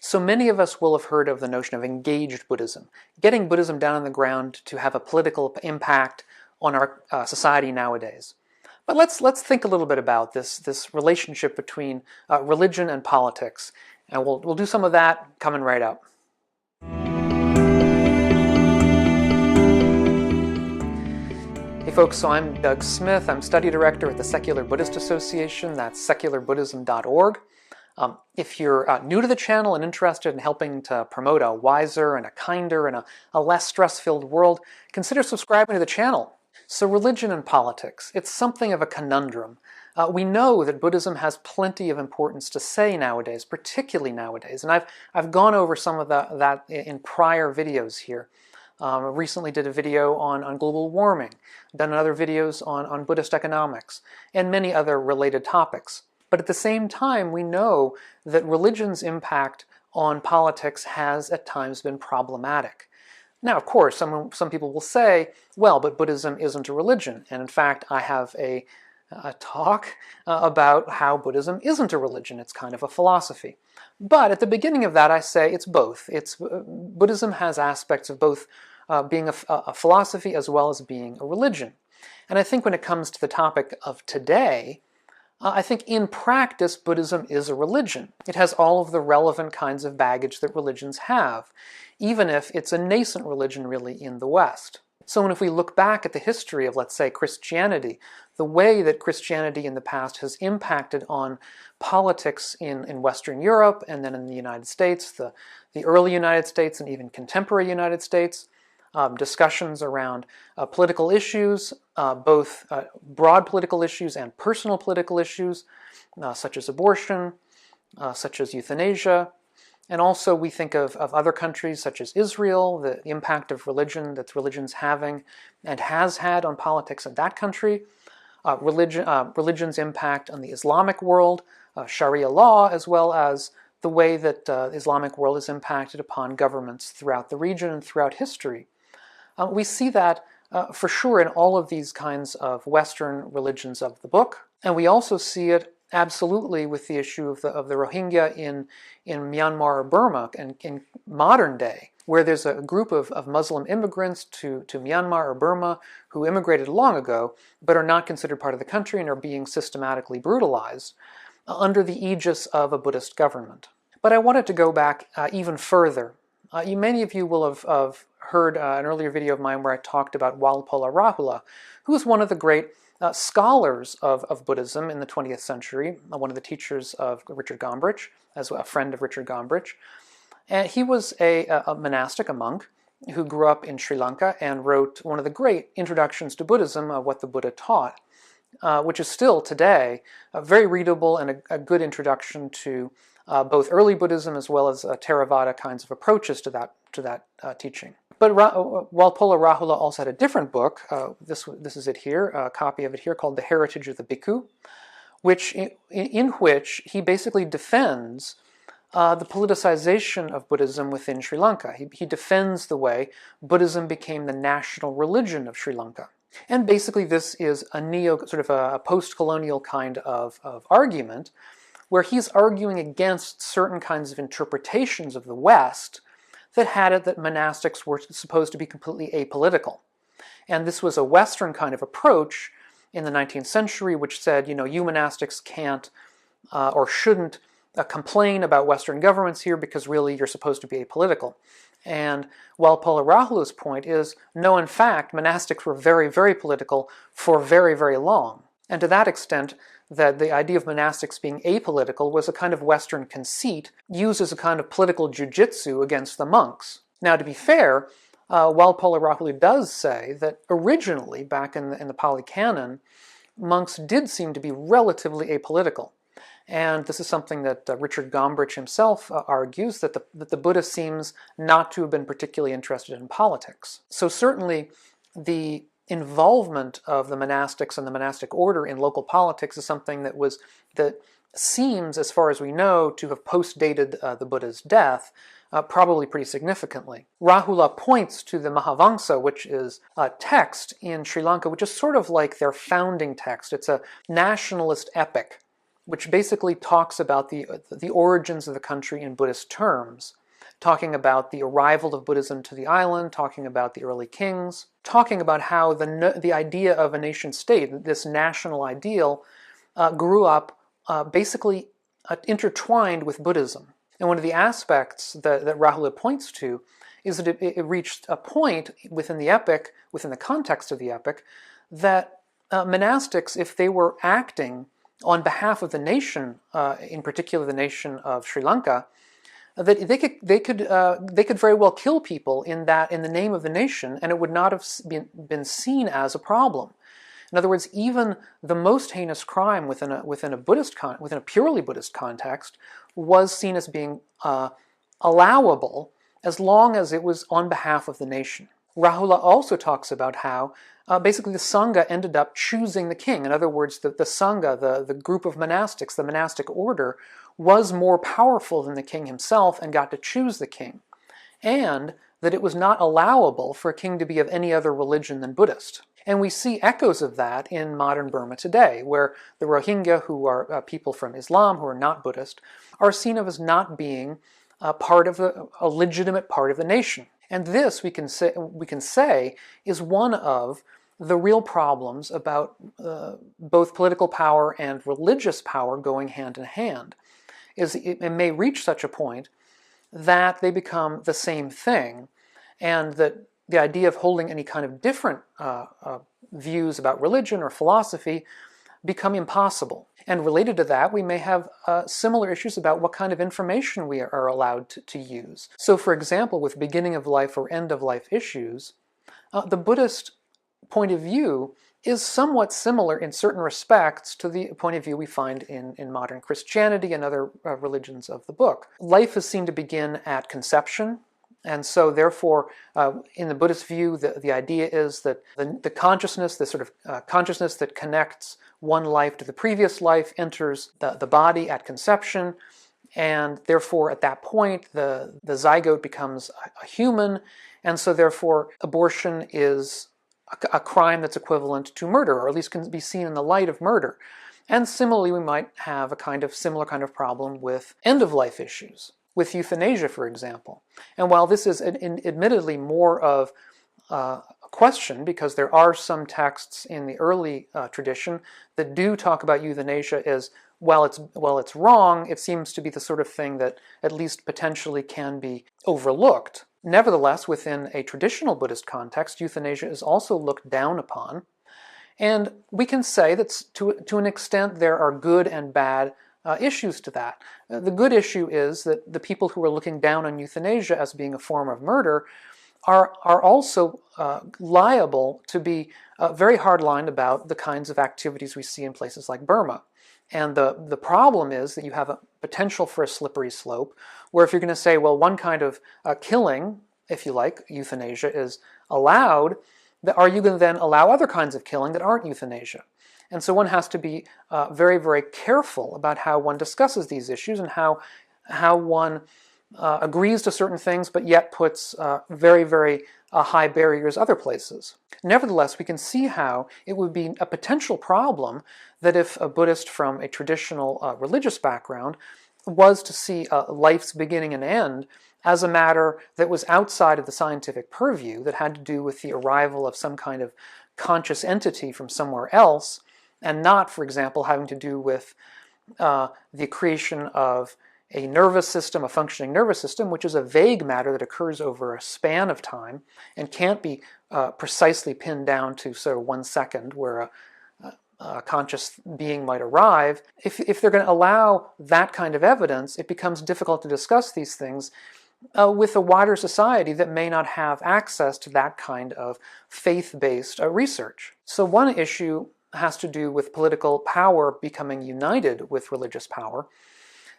So many of us will have heard of the notion of engaged Buddhism, getting Buddhism down on the ground to have a political impact on our society nowadays. But let's think a little bit about this relationship between religion and politics, and we'll do some of that coming right up. Hey folks, so I'm Doug Smith. I'm study director at the Secular Buddhist Association. That's secularbuddhism.org. If you're new to the channel and interested in helping to promote a wiser and a kinder and a less stress-filled world, consider subscribing to the channel. So religion and politics, it's something of a conundrum. We know that Buddhism has plenty of importance to say nowadays, particularly nowadays, and I've gone over some of that in prior videos here. I recently did a video on global warming, done other videos on Buddhist economics, and many other related topics. But at the same time, we know that religion's impact on politics has at times been problematic. Now, of course, some people will say, well, but Buddhism isn't a religion. And in fact, I have a talk about how Buddhism isn't a religion. It's kind of a philosophy. But at the beginning of that, I say it's both. Buddhism has aspects of both being a philosophy as well as being a religion. And I think when it comes to the topic of today, I think in practice, Buddhism is a religion. It has all of the relevant kinds of baggage that religions have, even if it's a nascent religion really in the West. So if we look back at the history of, let's say, Christianity, the way that Christianity in the past has impacted on politics in Western Europe and then in the United States, the early United States and even contemporary United States, discussions around political issues, both broad political issues and personal political issues, such as abortion, such as euthanasia. And also we think of other countries such as Israel, the impact of religion that religion's having and has had on politics in that country, religion's impact on the Islamic world, Sharia law, as well as the way that the Islamic world is impacted upon governments throughout the region and throughout history. We see that for sure in all of these kinds of Western religions of the book, and we also see it absolutely with the issue of the Rohingya in Myanmar or Burma and in modern day, where there's a group of Muslim immigrants to Myanmar or Burma who immigrated long ago but are not considered part of the country and are being systematically brutalized under the aegis of a Buddhist government. But I wanted to go back even further. Many of you will have heard an earlier video of mine where I talked about Walpola Rahula, who was one of the great scholars of Buddhism in the 20th century, one of the teachers of Richard Gombrich, as a friend of Richard Gombrich. And he was a monastic, a monk, who grew up in Sri Lanka and wrote one of the great introductions to Buddhism, what the Buddha taught, which is still today very readable and a good introduction to both early Buddhism as well as Theravada kinds of approaches to that teaching. But Walpola Rahula also had a different book, this is it here, a copy of it here, called The Heritage of the Bhikkhu, in which he basically defends the politicization of Buddhism within Sri Lanka. He defends the way Buddhism became the national religion of Sri Lanka. And basically this is a post-colonial kind of argument, where he's arguing against certain kinds of interpretations of the West that had it that monastics were supposed to be completely apolitical. And this was a Western kind of approach in the 19th century, which said, you monastics can't or shouldn't complain about Western governments here because really you're supposed to be apolitical. And Walpola Rahula's point is, no, in fact, monastics were very, very political for very, very long. And to that extent, that the idea of monastics being apolitical was a kind of Western conceit used as a kind of political jujitsu against the monks. Now, to be fair, Walpola Rahula does say that originally, back in the Pali Canon, monks did seem to be relatively apolitical. And this is something that Richard Gombrich himself argues, that the Buddha seems not to have been particularly interested in politics. So certainly the involvement of the monastics and the monastic order in local politics is something that seems, as far as we know, to have post-dated the Buddha's death, probably pretty significantly. Rahula points to the Mahavamsa, which is a text in Sri Lanka, which is sort of like their founding text. It's a nationalist epic which basically talks about the origins of the country in Buddhist terms, talking about the arrival of Buddhism to the island, talking about the early kings, talking about how the idea of a nation state, this national ideal, grew up basically intertwined with Buddhism. And one of the aspects that Rahula points to is that it reached a point within the epic, within the context of the epic, that monastics, if they were acting on behalf of the nation, in particular the nation of Sri Lanka, that they could very well kill people in the name of the nation, and it would not have been seen as a problem. In other words, even the most heinous crime within a purely Buddhist context was seen as being allowable as long as it was on behalf of the nation. Rahula also talks about how basically the Sangha ended up choosing the king. In other words, the Sangha, the group of monastics, the monastic order, was more powerful than the king himself and got to choose the king. And that it was not allowable for a king to be of any other religion than Buddhist. And we see echoes of that in modern Burma today, where the Rohingya, who are people from Islam who are not Buddhist, are seen as not being a legitimate part of the nation. And this, we can say, is one of the real problems about both political power and religious power going hand in hand. Is it may reach such a point that they become the same thing, and that the idea of holding any kind of different views about religion or philosophy become impossible. And related to that, we may have similar issues about what kind of information we are allowed to use. So for example, with beginning of life or end of life issues, the Buddhist point of view is somewhat similar in certain respects to the point of view we find in modern Christianity and other religions of the book. Life is seen to begin at conception, and so therefore, in the Buddhist view, the idea is that the consciousness, the sort of consciousness that connects one life to the previous life, enters the body at conception, and therefore at that point the zygote becomes a human, and so therefore abortion is a crime that's equivalent to murder, or at least can be seen in the light of murder. And similarly, we might have a similar kind of problem with end-of-life issues, with euthanasia, for example. And while this is admittedly more of a question, because there are some texts in the early tradition that do talk about euthanasia as, while it's wrong, it seems to be the sort of thing that at least potentially can be overlooked. Nevertheless, within a traditional Buddhist context, euthanasia is also looked down upon. And we can say that to an extent there are good and bad issues to that. The good issue is that the people who are looking down on euthanasia as being a form of murder are also liable to be very hard-lined about the kinds of activities we see in places like Burma. And the problem is that you have a potential for a slippery slope, where if you're going to say, well, one kind of killing, if you like, euthanasia, is allowed, are you going to then allow other kinds of killing that aren't euthanasia? And so one has to be very, very careful about how one discusses these issues and how one agrees to certain things, but yet puts very, very high barriers other places. Nevertheless, we can see how it would be a potential problem that if a Buddhist from a traditional religious background was to see life's beginning and end as a matter that was outside of the scientific purview, that had to do with the arrival of some kind of conscious entity from somewhere else, and not, for example, having to do with the creation of a nervous system, a functioning nervous system, which is a vague matter that occurs over a span of time and can't be precisely pinned down to sort of 1 second where a conscious being might arrive. If they're going to allow that kind of evidence, it becomes difficult to discuss these things with a wider society that may not have access to that kind of faith-based research. So one issue has to do with political power becoming united with religious power.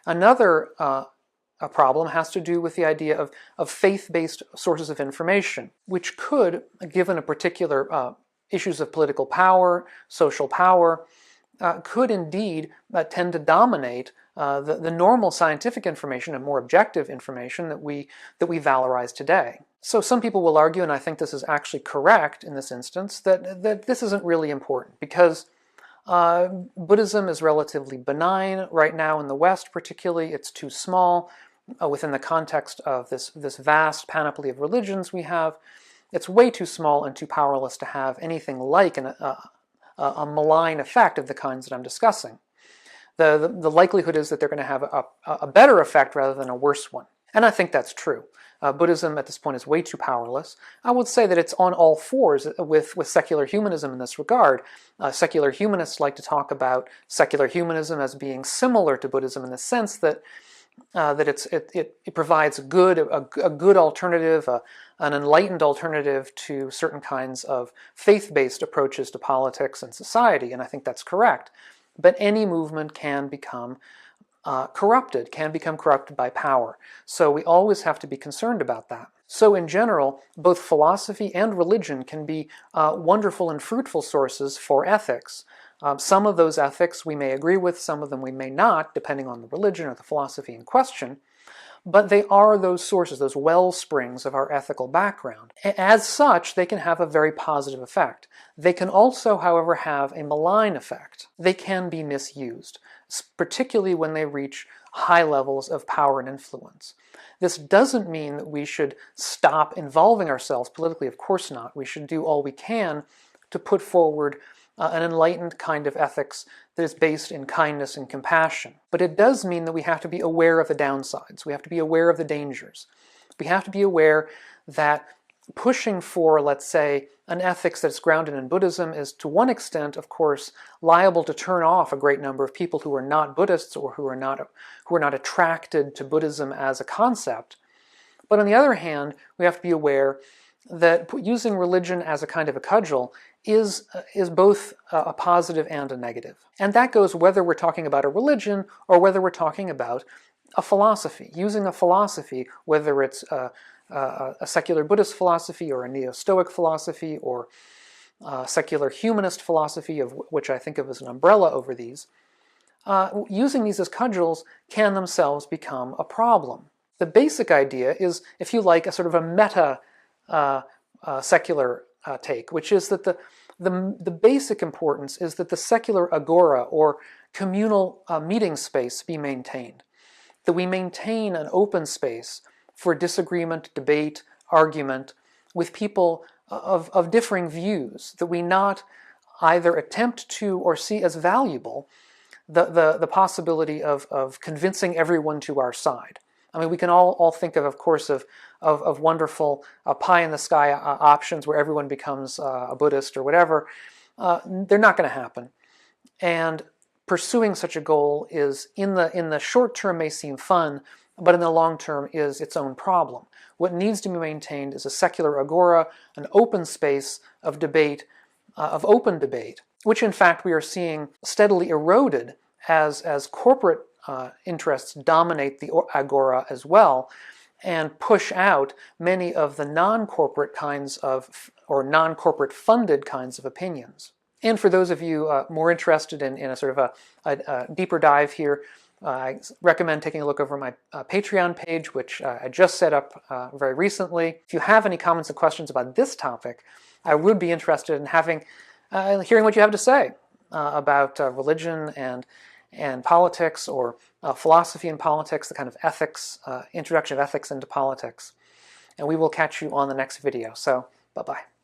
Another a problem has to do with the idea of faith-based sources of information, which could, given a particular issues of political power, social power, could indeed tend to dominate the normal scientific information and more objective information that we valorize today. So some people will argue, and I think this is actually correct in this instance, that this isn't really important, because Buddhism is relatively benign right now in the West, particularly. It's too small within the context of this vast panoply of religions we have. It's way too small and too powerless to have anything like a malign effect of the kinds that I'm discussing. The likelihood is that they're going to have a better effect rather than a worse one. And I think that's true. Buddhism at this point is way too powerless. I would say that it's on all fours with secular humanism in this regard. Secular humanists like to talk about secular humanism as being similar to Buddhism in the sense that it provides a good alternative, an enlightened alternative to certain kinds of faith-based approaches to politics and society, and I think that's correct. But any movement can become corrupted by power. So we always have to be concerned about that. So in general, both philosophy and religion can be wonderful and fruitful sources for ethics. Some of those ethics we may agree with, some of them we may not, depending on the religion or the philosophy in question. But they are those sources, those well springs of our ethical background. As such, they can have a very positive effect. They can also, however, have a malign effect. They can be misused, particularly when they reach high levels of power and influence. This doesn't mean that we should stop involving ourselves politically, of course not. We should do all we can to put forward an enlightened kind of ethics that is based in kindness and compassion. But it does mean that we have to be aware of the downsides. We have to be aware of the dangers. We have to be aware that pushing for, let's say, an ethics that's grounded in Buddhism is to one extent, of course, liable to turn off a great number of people who are not Buddhists or who are not attracted to Buddhism as a concept. But on the other hand, we have to be aware that using religion as a kind of a cudgel is both a positive and a negative. And that goes whether we're talking about a religion or whether we're talking about a philosophy. Using a philosophy, whether it's a secular Buddhist philosophy or a Neo-Stoic philosophy or a secular humanist philosophy, of which I think of as an umbrella over these, using these as cudgels can themselves become a problem. The basic idea is, if you like, a sort of a meta secular take, which is that the basic importance is that the secular agora or communal meeting space be maintained. That we maintain an open space for disagreement, debate, argument with people of differing views. That we not either attempt to or see as valuable the possibility of convincing everyone to our side. I mean, we can all think of course, of wonderful pie-in-the-sky options where everyone becomes a Buddhist or whatever. They're not going to happen. And pursuing such a goal is, in the short term, may seem fun, but in the long term is its own problem. What needs to be maintained is a secular agora, an open space of debate, of open debate, which in fact we are seeing steadily eroded as corporate interests dominate the agora as well and push out many of the non-corporate kinds of, or non-corporate funded kinds of opinions. And for those of you more interested in a sort of a deeper dive here, I recommend taking a look over my Patreon page, which I just set up very recently. If you have any comments and questions about this topic, I would be interested in hearing what you have to say about religion and politics, or philosophy and politics, the kind of ethics, introduction of ethics into politics. And we will catch you on the next video. So, bye-bye.